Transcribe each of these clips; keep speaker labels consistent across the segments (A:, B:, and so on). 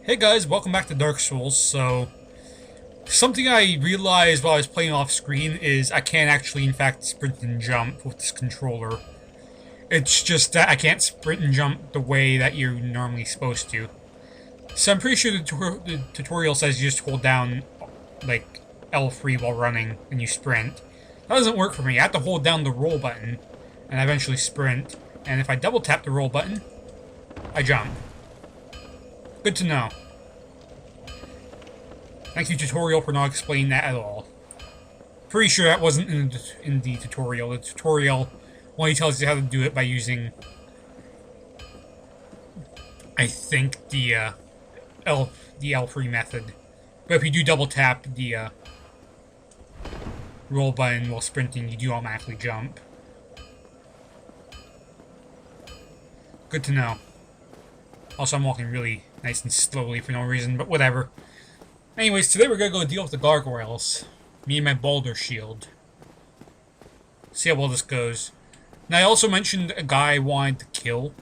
A: Hey guys, welcome back to Dark Souls. So, something I realized while I was playing off screen is I can't actually, in fact, sprint and jump with this controller. It's just that I can't sprint and jump the way that you're normally supposed to. So I'm pretty sure the tutorial says you just hold down, like, L3 while running and you sprint. That doesn't work for me. I have to hold down the roll button and I eventually sprint. And if I double tap the roll button, I jump. Good to know. Thank you, tutorial, for not explaining that at all. Pretty sure that wasn't in the tutorial. The tutorial only tells you how to do it by using, I think, the L3 method. But if you do double tap the roll button while sprinting, you do automatically jump. Good to know. Also, I'm walking really nice and slowly for no reason, but whatever. Anyways, today we're gonna go deal with the gargoyles. Me and my boulder shield. See how well this goes. Now, I also mentioned a guy I wanted to kill.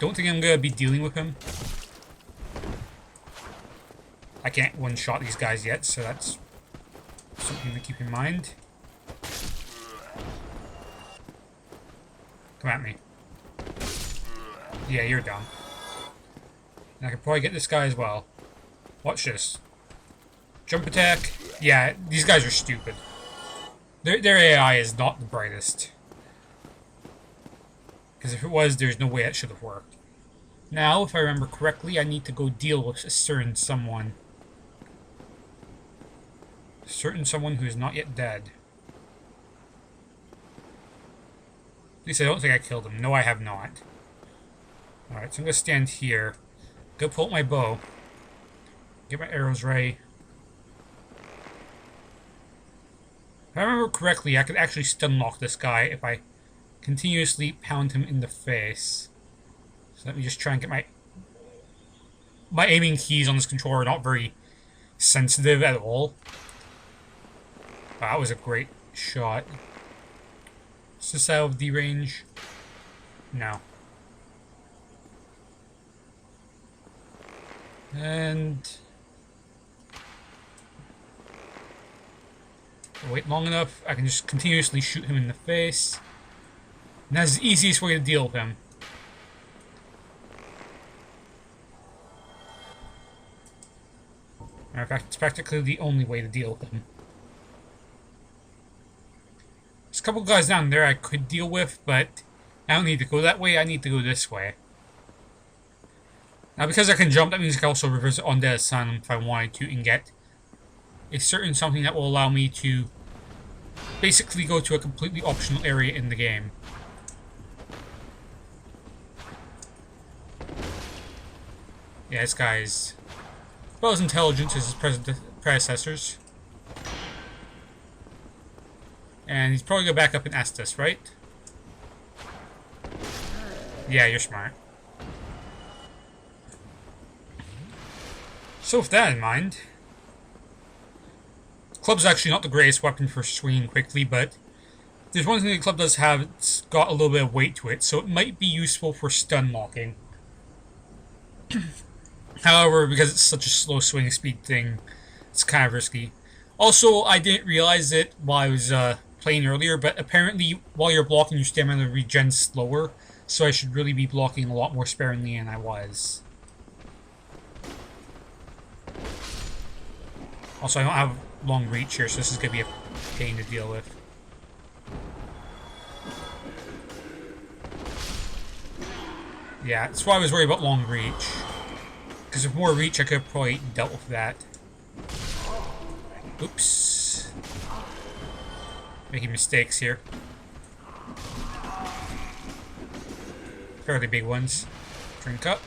A: Don't think I'm gonna be dealing with him. I can't one-shot these guys yet, so that's something to keep in mind. Come at me. Yeah, you're dumb. And I can probably get this guy as well. Watch this. Jump attack. Yeah, these guys are stupid. Their AI is not the brightest. Because if it was, there's no way it should have worked. Now, if I remember correctly, I need to go deal with a certain someone. Certain someone who is not yet dead. At least I don't think I killed him. No, I have not. Alright, so I'm going to stand here. Go pull out my bow. Get my arrows ready. If I remember correctly, I could actually stun lock this guy if I continuously pound him in the face. So let me just try and get my aiming keys on this controller are not very sensitive at all. Wow, that was a great shot. Is this out of the range? No. And wait long enough, I can just continuously shoot him in the face. And that's the easiest way to deal with him. Matter of fact, it's practically the only way to deal with him. There's a couple guys down there I could deal with, but I don't need to go that way, I need to go this way. Now, because I can jump, that means I can also reverse it on the asylum if I wanted to and get a certain something that will allow me to basically go to a completely optional area in the game. Yeah, this guy's about as intelligent as his predecessors. And he's probably going to back up and ask us, right? Yeah, you're smart. So with that in mind, the club's actually not the greatest weapon for swinging quickly, but there's one thing the club does have, it's got a little bit of weight to it, so it might be useful for stun locking. However, because it's such a slow swing speed thing, it's kind of risky. Also, I didn't realize it while I was playing earlier, but apparently while you're blocking, your stamina regens slower, so I should really be blocking a lot more sparingly than I was. Also, I don't have long reach here, so this is going to be a pain to deal with. Yeah, that's why I was worried about long reach. Because with more reach, I could have probably dealt with that. Oops. Making mistakes here. Fairly big ones. Drink up.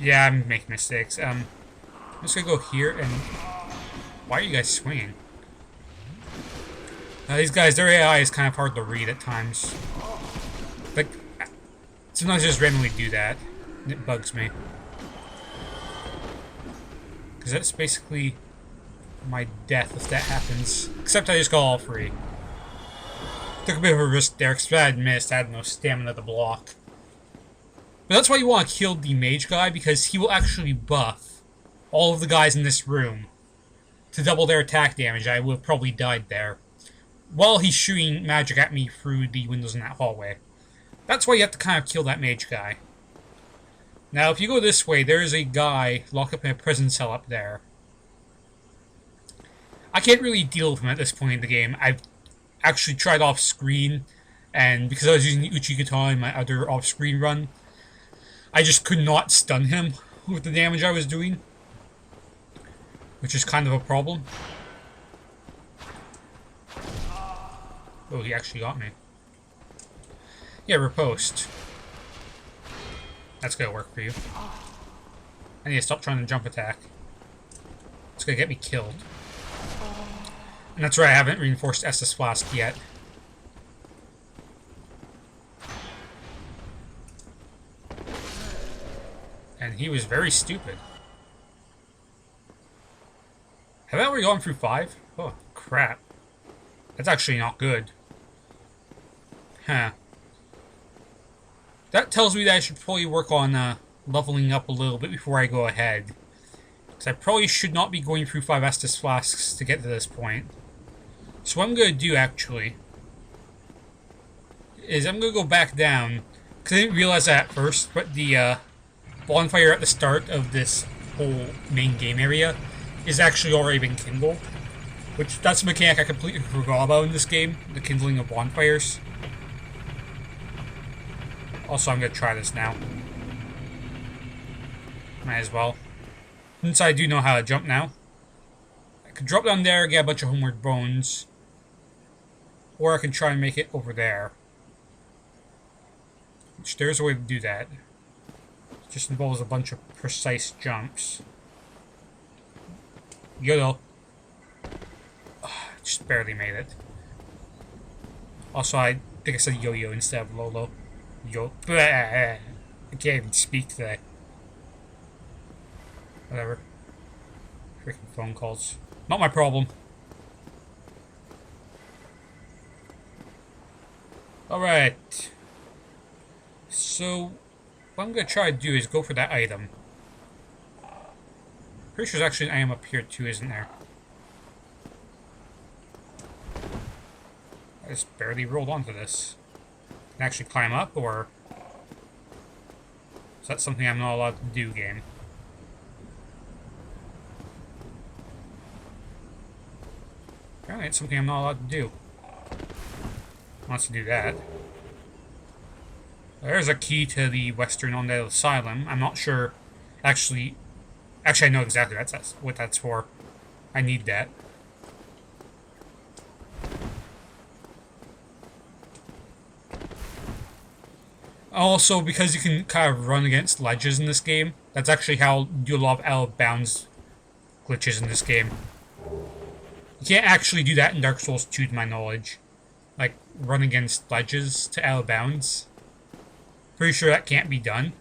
A: Yeah, I'm making mistakes. I'm just gonna go here and... Why are you guys swinging? These guys, their AI is kind of hard to read at times. Like, sometimes I just randomly do that, and it bugs me. Because that's basically my death if that happens. Except I just got all free. Took a bit of a risk there, because if I had missed, I had no stamina to block. But that's why you want to kill the mage guy, because he will actually buff all of the guys in this room to double their attack damage. I would have probably died there, while he's shooting magic at me through the windows in that hallway. That's why you have to kind of kill that mage guy. Now, if you go this way, there is a guy locked up in a prison cell up there. I can't really deal with him at this point in the game. I've actually tried off-screen, and because I was using the Uchi-Katana in my other off-screen run, I just could not stun him with the damage I was doing, which is kind of a problem. Oh, he actually got me. Yeah, riposte. That's gonna work for you. I need to stop trying to jump attack. It's gonna get me killed. And that's right, I haven't reinforced Estus Flask yet. And he was very stupid. Have I already gone through 5? Oh, crap. That's actually not good. Huh. That tells me that I should probably work on leveling up a little bit before I go ahead. Because I probably should not be going through 5 Estus Flasks to get to this point. So what I'm going to do, actually, is I'm going to go back down. Because I didn't realize that at first, but the bonfire at the start of this whole main game area is actually already been kindled. Which, that's a mechanic I completely forgot about in this game, the kindling of bonfires. Also, I'm going to try this now. Might as well. Since I do know how to jump now. I could drop down there, get a bunch of homeward bones. Or I can try and make it over there. Which, there's a way to do that. It just involves a bunch of precise jumps. YOLO. Just barely made it. Also, I think I said yo-yo instead of Lolo. Yo. I can't even speak today. Whatever. Freaking phone calls. Not my problem. Alright. So, what I'm going to try to do is go for that item. Pretty sure there's actually an item up here too, isn't there? I just barely rolled onto this. Can I actually climb up, or is that something I'm not allowed to do, game? Apparently it's something I'm not allowed to do. Wants to do that. There's a key to the Western Undead Asylum. I'm not sure. Actually, I know exactly what that's for. I need that. Also, because you can kind of run against ledges in this game, that's actually how you do a lot of out of bounds glitches in this game. You can't actually do that in Dark Souls 2 to my knowledge. Like, run against ledges to out of bounds. Pretty sure that can't be done.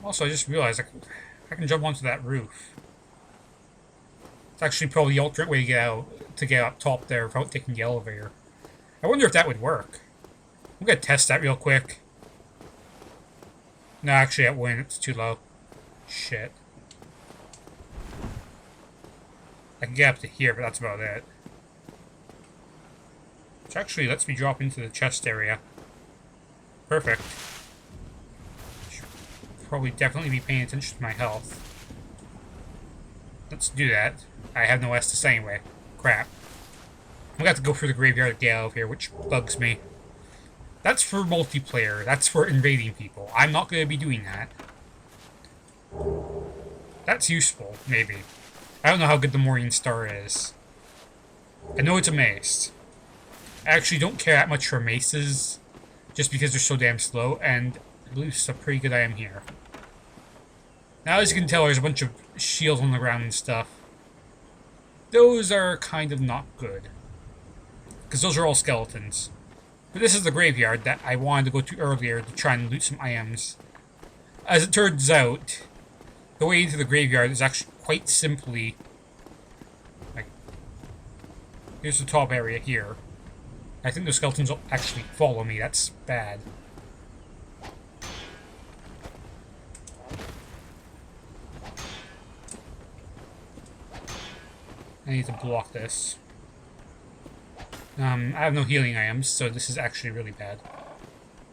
A: Also, I just realized I can jump onto that roof. It's actually probably the alternate way to get up top there without taking the elevator. I wonder if that would work. I'm gonna test that real quick. No, actually, that wouldn't. It's too low. Shit. I can get up to here, but that's about it. Which actually lets me drop into the chest area. Perfect. Should probably definitely be paying attention to my health. Let's do that. I have no Estus anyway. Crap. I'm gonna have to go through the graveyard to get out of here, which bugs me. That's for multiplayer. That's for invading people. I'm not going to be doing that. That's useful, maybe. I don't know how good the Morning Star is. I know it's a mace. I actually don't care that much for maces, just because they're so damn slow, and I believe it's a pretty good item here. Now, as you can tell, there's a bunch of shields on the ground and stuff. Those are kind of not good. Because those are all skeletons. But this is the graveyard that I wanted to go to earlier to try and loot some items. As it turns out, the way into the graveyard is actually quite simply, like, Here's the top area here. I think the skeletons will actually follow me. That's bad. I need to block this. I have no healing items, so this is actually really bad.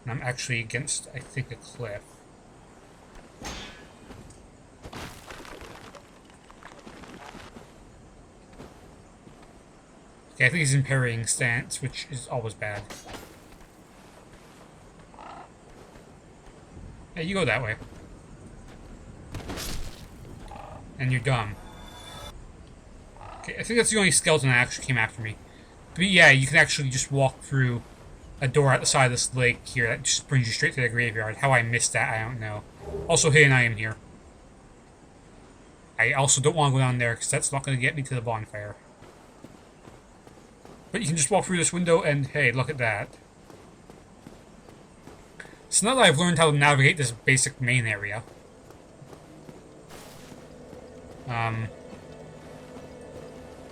A: And I'm actually against, I think, a cliff. Okay, I think he's in parrying stance, which is always bad. Hey, you go that way. And you're dumb. Okay, I think that's the only skeleton that actually came after me. But yeah, you can actually just walk through a door at the side of this lake here that just brings you straight to the graveyard. How I missed that, I don't know. Also, hidden item here. I also don't want to go down there, because that's not going to get me to the bonfire. But you can just walk through this window, and hey, look at that. So now that I've learned how to navigate this basic main area...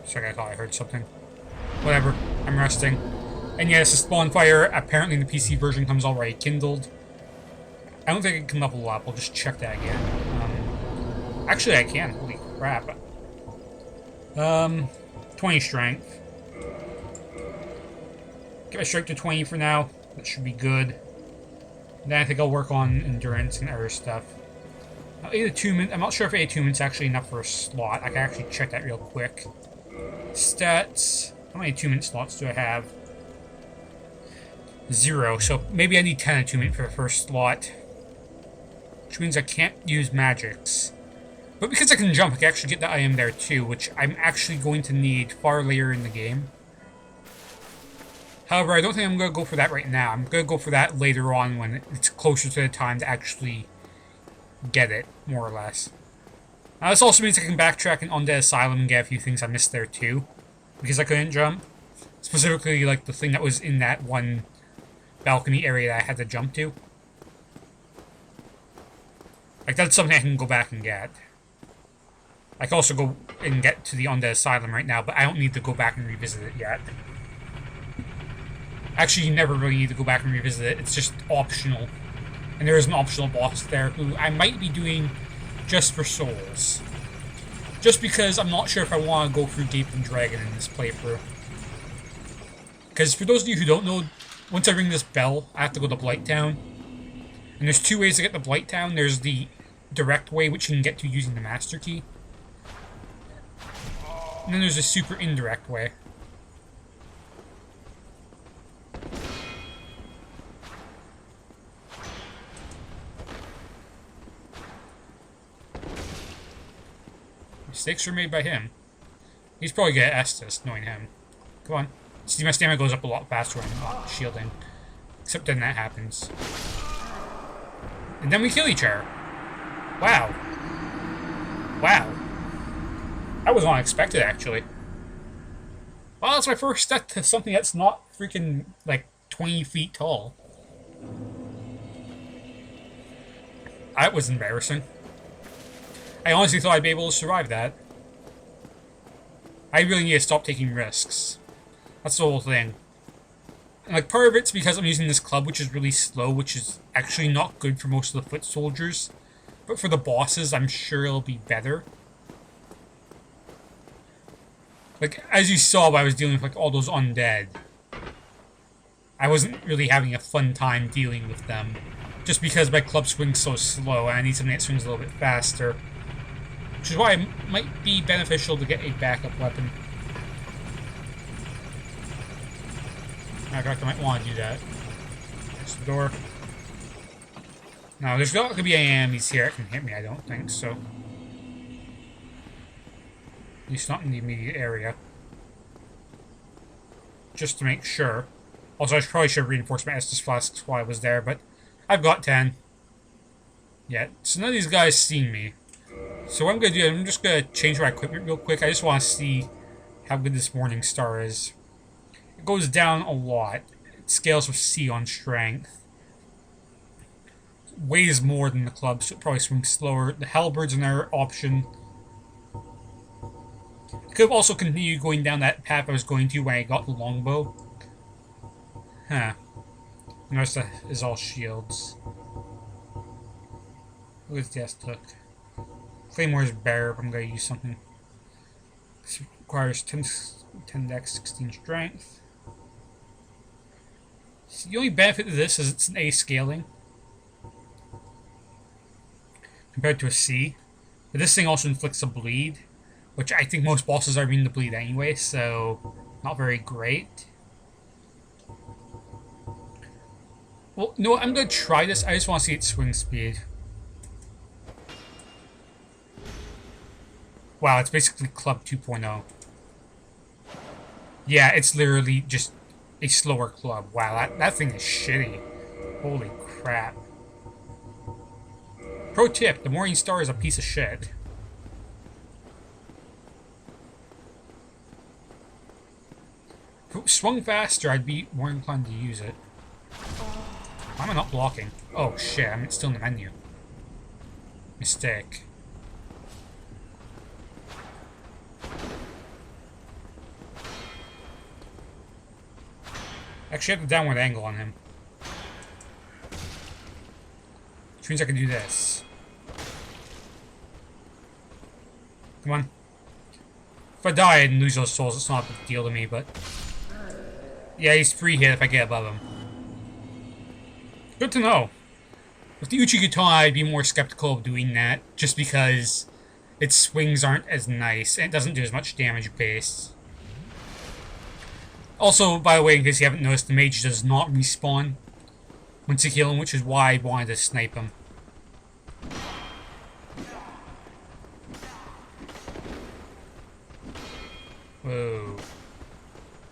A: Sorry, I thought I heard something. Whatever, I'm resting. And yes, this bonfire, apparently in the PC version, comes already kindled. I don't think I can level up, I'll just check that again. Actually, I can, holy crap. 20 strength. Get my strength to 20 for now, that should be good. Then I think I'll work on endurance and other stuff. Attunement, I'm not sure if attunement's actually enough for a slot. I can actually check that real quick. Stats. How many attunement slots do I have? 0, so maybe I need 10 attunement for the first slot. Which means I can't use magics. But because I can jump, I can actually get the item there too, which I'm actually going to need far later in the game. However, I don't think I'm going to go for that right now. I'm going to go for that later on when it's closer to the time to actually get it, more or less. Now, this also means I can backtrack in Undead Asylum and get a few things I missed there too, because I couldn't jump. Specifically, like, the thing that was in that one balcony area that I had to jump to. Like, that's something I can go back and get. I can also go and get to the Undead Asylum right now, but I don't need to go back and revisit it yet. Actually, you never really need to go back and revisit it. It's just optional. And there is an optional boss there who I might be doing just for souls. Just because I'm not sure if I want to go through Gaping Dragon in this playthrough. Because for those of you who don't know, once I ring this bell, I have to go to Blighttown. And there's two ways to get to Blighttown. There's the direct way, which you can get to using the Master Key. And then there's a super indirect way. Mistakes were made by him. He's probably good at Estus, knowing him. Come on. See, my stamina goes up a lot faster when I'm not shielding. Except then that happens. And then we kill each other. Wow. Wow. That was unexpected, actually. Well, that's my first step to something that's not freaking, like, 20 feet tall. That was embarrassing. I honestly thought I'd be able to survive that. I really need to stop taking risks. That's the whole thing. And, like, part of it's because I'm using this club, which is really slow, which is actually not good for most of the foot soldiers. But for the bosses, I'm sure it'll be better. Like, as you saw when I was dealing with, like, all those undead, I wasn't really having a fun time dealing with them. Just because my club swings so slow, and I need something that swings a little bit faster. Which is why it might be beneficial to get a backup weapon. Matter of fact, I might want to do that. There's the door. No, there's not going to be any enemies here that can hit me, I don't think, so. At least not in the immediate area. Just to make sure. Also, I probably should have reinforced my Estus flasks while I was there, but I've got 10. Yeah, so none of these guys see me. So what I'm going to do, I'm just going to change my equipment real quick. I just want to see how good this Morning Star is. It goes down a lot. It scales with C on strength. It weighs more than the club, so it probably swings slower. The Halberd's another option. I could have also continued going down that path I was going to when I got the longbow. Huh. The rest is all shields. What is this took? Claymore's better, but I'm going to use something. This requires 10 dex, 16 strength. So the only benefit of this is it's an A scaling compared to a C. But this thing also inflicts a bleed, which I think most bosses are immune to bleed anyway, so not very great. Well, you know what? I'm going to try this. I just want to see its swing speed. Wow, it's basically Club 2.0. Yeah, it's literally just a slower club. Wow, that thing is shitty. Holy crap. Pro tip, the Morning Star is a piece of shit. If it swung faster, I'd be more inclined to use it. Why am I not blocking? Oh shit, I'm still in the menu. Mistake. Actually, I have the downward angle on him. Which means I can do this. Come on. If I die and lose those souls, it's not a big deal to me, but... yeah, he's free hit if I get above him. Good to know. With the Uchigatana, I'd be more skeptical of doing that, just because its swings aren't as nice, and it doesn't do as much damage base. Also, by the way, in case you haven't noticed, the mage does not respawn once you kill him, which is why I wanted to snipe him. Whoa.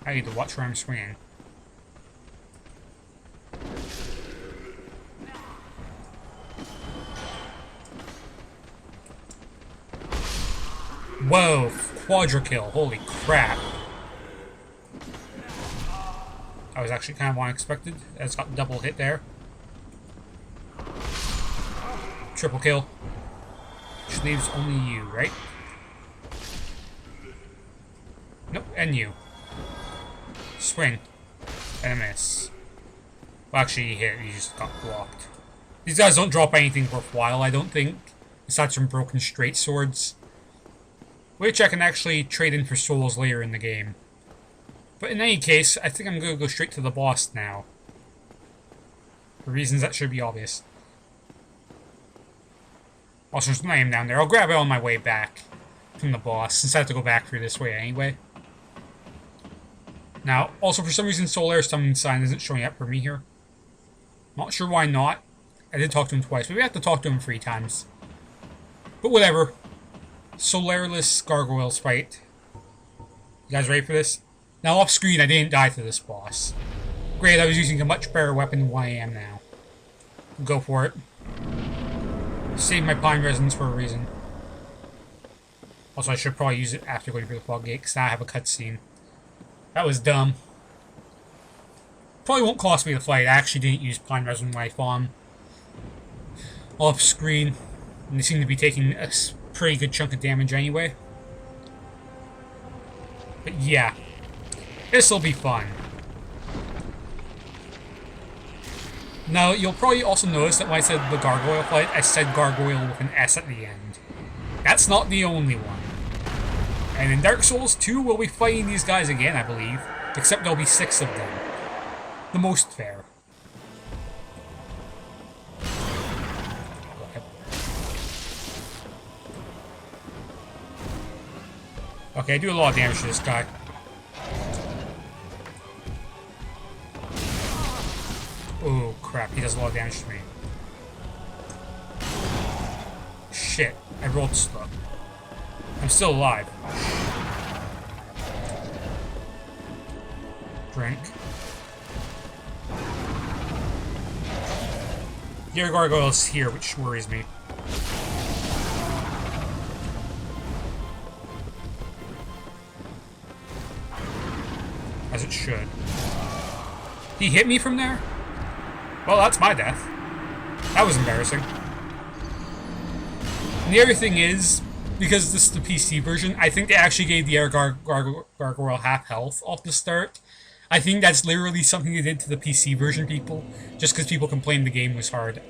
A: I need to watch where I'm swinging. Whoa, quadra kill, holy crap. I was actually kind of unexpected. It's got double hit there. Triple kill. Which leaves only you, right? Nope, and you. Swing. And a miss. Well, actually, he hit. He just got blocked. These guys don't drop anything worthwhile, I don't think. Besides from broken straight swords. Which I can actually trade in for souls later in the game. But in any case, I think I'm going to go straight to the boss now. For reasons that should be obvious. Also, there's a name down there. I'll grab it on my way back from the boss, since I have to go back through this way anyway. Now, also for some reason, Solair's summoning sign isn't showing up for me here. Not sure why not. I did talk to him twice, but we have to talk to him 3 times. But whatever. Solairless Gargoyles fight. You guys ready for this? Now, off screen, I didn't die to this boss. Great, I was using a much better weapon than what I am now. Go for it. Save my pine resonance for a reason. Also, I should probably use it after going through the fog gate, because now I have a cutscene. That was dumb. Probably won't cost me the fight. I actually didn't use pine resin life on. Off screen. And they seem to be taking a pretty good chunk of damage anyway. But yeah. This'll be fun. Now, you'll probably also notice that when I said the gargoyle fight, I said gargoyle with an S at the end. That's not the only one. And in Dark Souls 2, we'll be fighting these guys again, I believe. Except there'll be 6 of them. The most fair. Okay, I do a lot of damage to this guy. Oh crap, he does a lot of damage to me. Shit, I rolled slow. I'm still alive. Drink. Your gargoyle's here, which worries me. As it should. He hit me from there? Well, that's my death. That was embarrassing. And the other thing is, because this is the PC version, I think they actually gave the air gargoyle half health off the start. I think that's literally something they did to the PC version people, just because people complained the game was hard.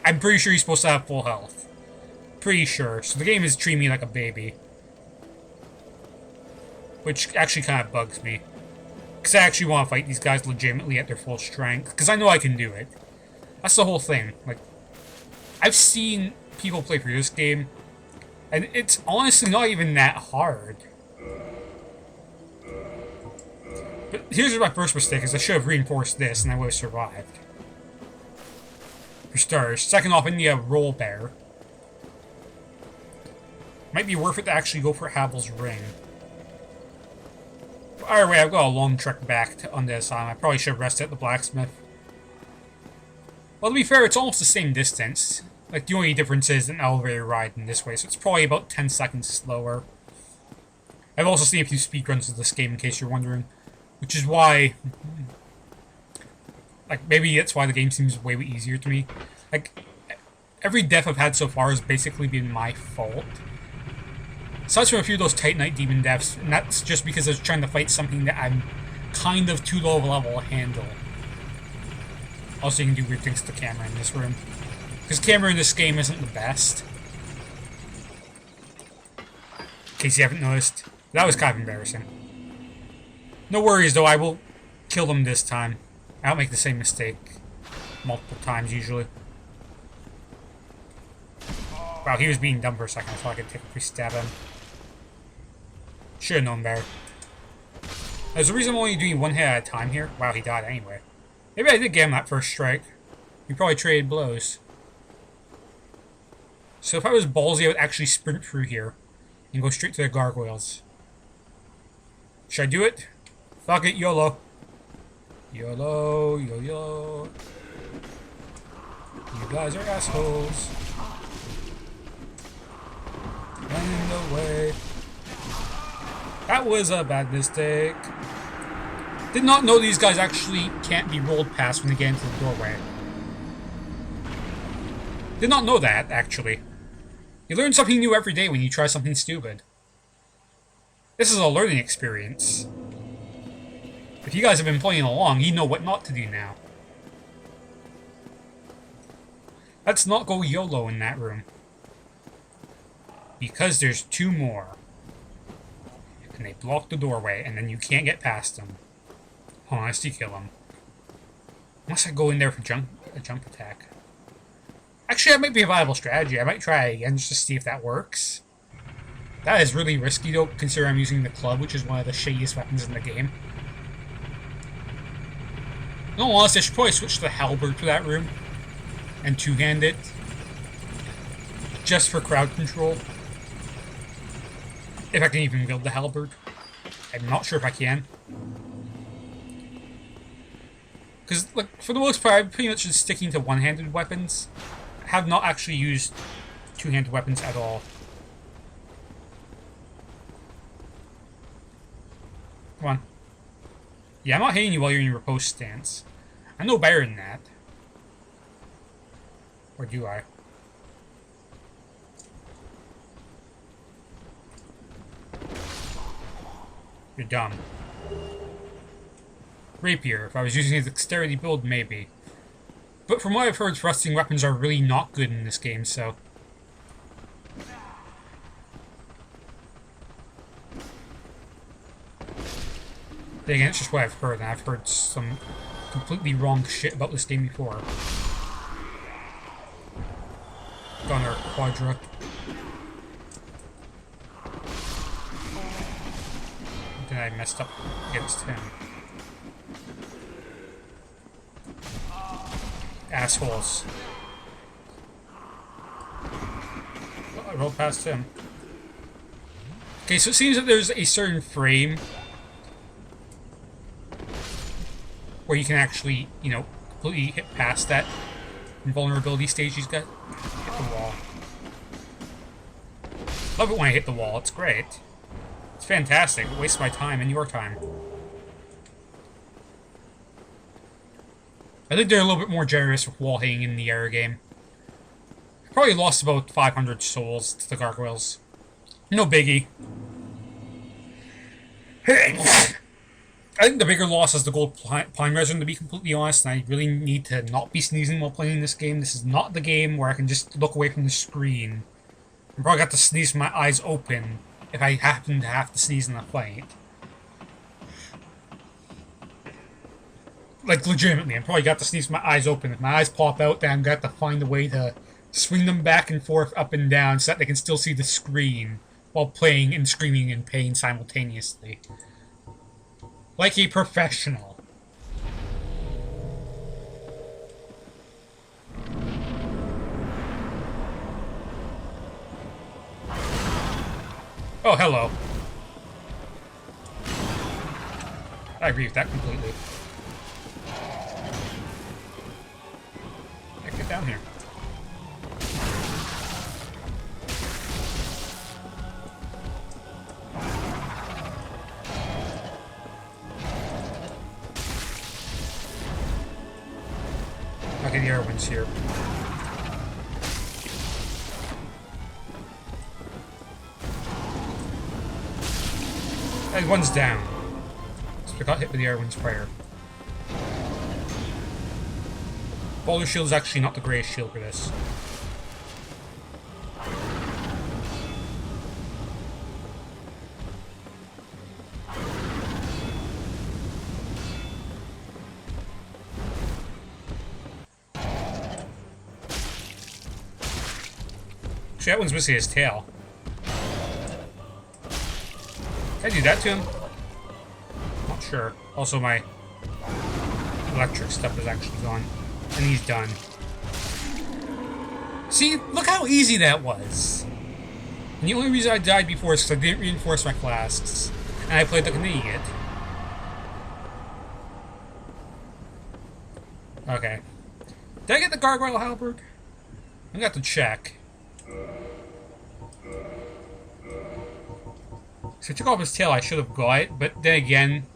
A: I'm pretty sure he's supposed to have full health. Pretty sure. So the game is treating me like a baby. Which actually kind of bugs me. Because I actually want to fight these guys legitimately at their full strength. Because I know I can do it. That's the whole thing. Like, I've seen people play through this game, and it's honestly not even that hard. But here's my first mistake, is I should have reinforced this, and I would have survived. For starters. Second off, I need a roll bear. Might be worth it to actually go for Havel's ring. Either way, I've got a long trek back on this island. I probably should have rested at the blacksmith. Well, to be fair, it's almost the same distance. Like, the only difference is an elevator ride in this way, so it's probably about 10 seconds slower. I've also seen a few speedruns of this game, in case you're wondering. Which is why... Like, maybe that's why the game seems way easier to me. Like, every death I've had so far has basically been my fault. Aside from a few of those Titanite demon deaths, and that's just because I was trying to fight something that I'm kind of too low of a level to handle. Also, you can do weird things to the camera in this room. Because camera in this game isn't the best. In case you haven't noticed. That was kind of embarrassing. No worries though, I will kill them this time. I don't make the same mistake multiple times usually. Wow, he was being dumb for a second. I thought I could take a free stab at him. Should have known better. There's a reason I'm only doing one hit at a time here. Wow, he died anyway. Maybe I did get him that first strike. We probably traded blows. So if I was ballsy, I would actually sprint through here and go straight to the gargoyles. Should I do it? Fuck it, YOLO. YOLO, YOLO. You guys are assholes. Run in the way. That was a bad mistake. Did not know these guys actually can't be rolled past when they get into the doorway. Did not know that, actually. You learn something new every day when you try something stupid. This is a learning experience. If you guys have been playing along, you know what not to do now. Let's not go YOLO in that room. Because there's two more. And they block the doorway, and then you can't get past them. Unless you kill them. Unless I go in there for a jump attack. Actually, that might be a viable strategy. I might try it again just to see if that works. That is really risky, though, considering I'm using the club, which is one of the shittiest weapons in the game. No, honestly, I should probably switch to the halberd for that room. And two-hand it. Just for crowd control. If I can even wield the halberd. I'm not sure if I can. Because, like, for the most part, I'm pretty much just sticking to one-handed weapons. I have not actually used two-handed weapons at all. Come on. Yeah, I'm not hitting you while you're in your riposte stance. I know better than that. Or do I? You're dumb. Rapier. If I was using a dexterity build, maybe. But from what I've heard, thrusting weapons are really not good in this game, so... Then again, it's just what I've heard, and I've heard some completely wrong shit about this game before. Gunner, Quadra. Then I messed up against him. Assholes. Oh, I rolled past him. Okay, so it seems that there's a certain frame where you can actually, you know, completely hit past that invulnerability stage he's got. Hit the wall. Love it when I hit the wall, it's great. It's fantastic, it wastes my time and your time. I think they're a little bit more generous with wall hitting in the air game. Probably lost about 500 souls to the gargoyles. No biggie. I think the bigger loss is the gold pine resin, to be completely honest, and I really need to not be sneezing while playing this game. This is not the game where I can just look away from the screen. I'm probably got to sneeze with my eyes open if I happen to have to sneeze in a fight. Like, legitimately, I'm probably got to sneeze with my eyes open. If my eyes pop out, then I've got to find a way to swing them back and forth, up and down, so that they can still see the screen while playing and screaming in pain simultaneously. Like a professional. Oh, hello. I agree with that completely. Get down here. Okay, the other one's here. And one's down. So we got hit with the Airwind's Prayer. Boulder Shield is actually not the greatest shield for this. Actually, that one's missing his tail. Can I do that to him? Not sure. Also, my electric stuff is actually gone. And he's done. See? Look how easy that was. And the only reason I died before is because I didn't reinforce my flasks. And I played like an idiot. Okay. Did I get the gargoyle halberd? I got to check. So I took off his tail, I should have got it, but then again,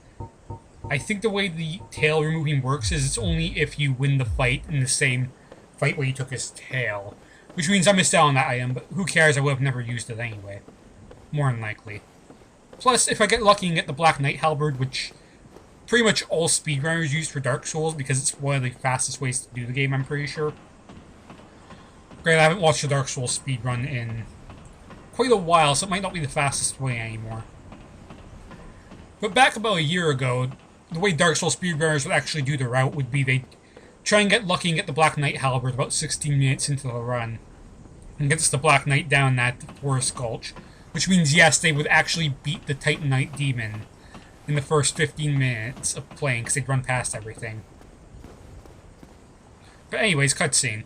A: I think the way the tail removing works is it's only if you win the fight in the same fight where you took his tail. Which means I missed out on that item, but who cares, I would have never used it anyway. More than likely. Plus, if I get lucky and get the Black Knight halberd, which pretty much all speedrunners use for Dark Souls, because it's one of the fastest ways to do the game, I'm pretty sure. Granted, I haven't watched a Dark Souls speedrun in quite a while, so it might not be the fastest way anymore. But back about a year ago, the way Dark Souls speedrunners would actually do the route would be they'd try and get lucky and get the Black Knight halberd about 16 minutes into the run. And gets the Black Knight down that Forest Gulch. Which means, yes, they would actually beat the Titan Knight Demon in the first 15 minutes of playing, because they'd run past everything. But anyways, cutscene.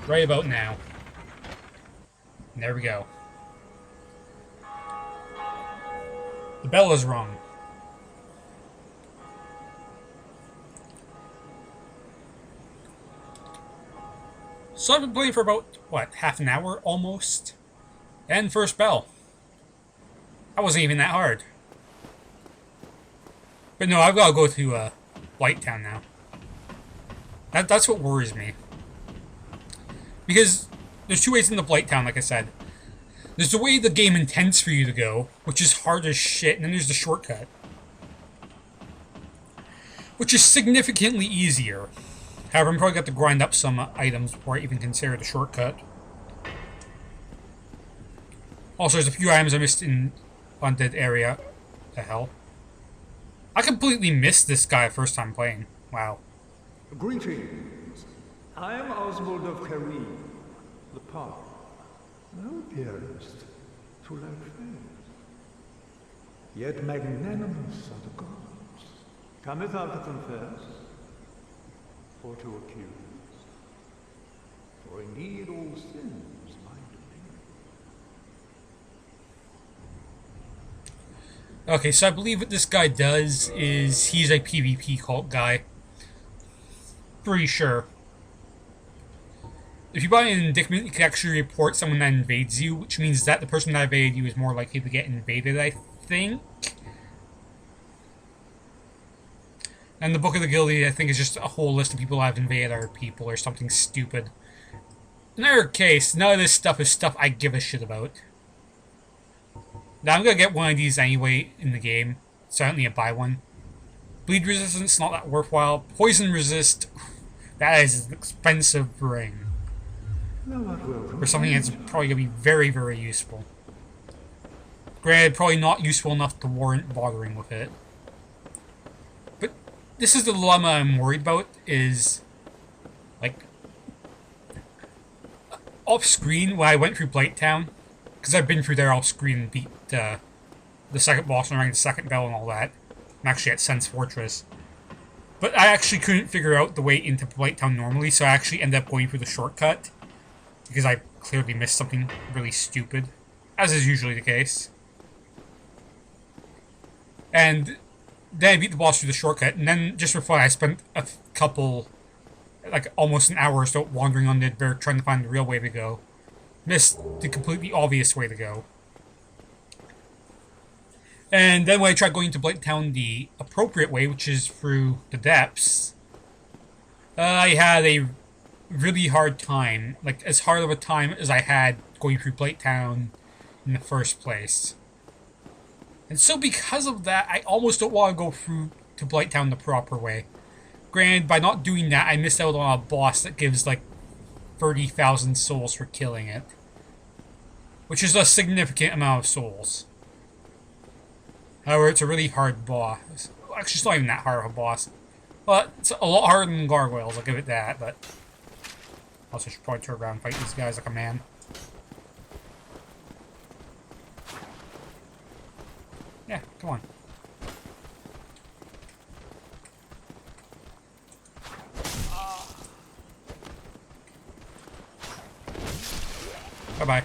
A: Right about now. And there we go. The bell is rung. So I've been playing for about, what, half an hour, almost? And first bell. That wasn't even that hard. But no, I've got to go to White Town now. That's what worries me. Because there's two ways into Blight Town, like I said. There's the way the game intends for you to go, which is hard as shit, and then there's the shortcut. Which is significantly easier. However, I'm probably got to grind up some items before I even consider the shortcut. Also, there's a few items I missed in Haunted Area. The hell? I completely missed this guy first time playing. Wow.
B: Greetings. I am Oswald of Careem, the Power. No dearest to lack faith. Yet magnanimous are the gods. Cometh out to confess, or to accuse. For indeed all sins mine domain.
A: Okay, so I believe what this guy does is he's a PvP cult guy. Pretty sure. If you buy an indictment, you can actually report someone that invades you, which means that the person that invaded you is more likely to get invaded, I think. And the Book of the Guilty, I think, is just a whole list of people that have invaded other people or something stupid. In either case, none of this stuff is stuff I give a shit about. Now I'm gonna get one of these anyway in the game, so I don't need to buy one. Bleed resistance, not that worthwhile. Poison resist, that is an expensive ring. For something that's probably gonna be very, very useful. Granted, probably not useful enough to warrant bothering with it. But this is the dilemma I'm worried about, is like off screen when I went through Blighttown, because I've been through there off screen and beat the second boss and rang the second bell and all that. I'm actually at Sense Fortress. But I actually couldn't figure out the way into Blighttown normally, so I actually ended up going through the shortcut. Because I clearly missed something really stupid. As is usually the case. And then I beat the boss through the shortcut, and then just for fun I spent a couple, like almost an hour or so wandering on the bear trying to find the real way to go. Missed the completely obvious way to go. And then when I tried going to Blighttown the appropriate way, which is through the depths, I had a really hard time. Like, as hard of a time as I had going through Blighttown in the first place. And so because of that, I almost don't want to go through to Blighttown the proper way. Granted, by not doing that, I missed out on a boss that gives, like, 30,000 souls for killing it. Which is a significant amount of souls. However, it's a really hard boss. Actually, it's not even that hard of a boss. But it's a lot harder than Gargoyles, I'll give it that, but... Also, I should probably turn around and fight these guys like a man. Yeah, come on. Bye-bye.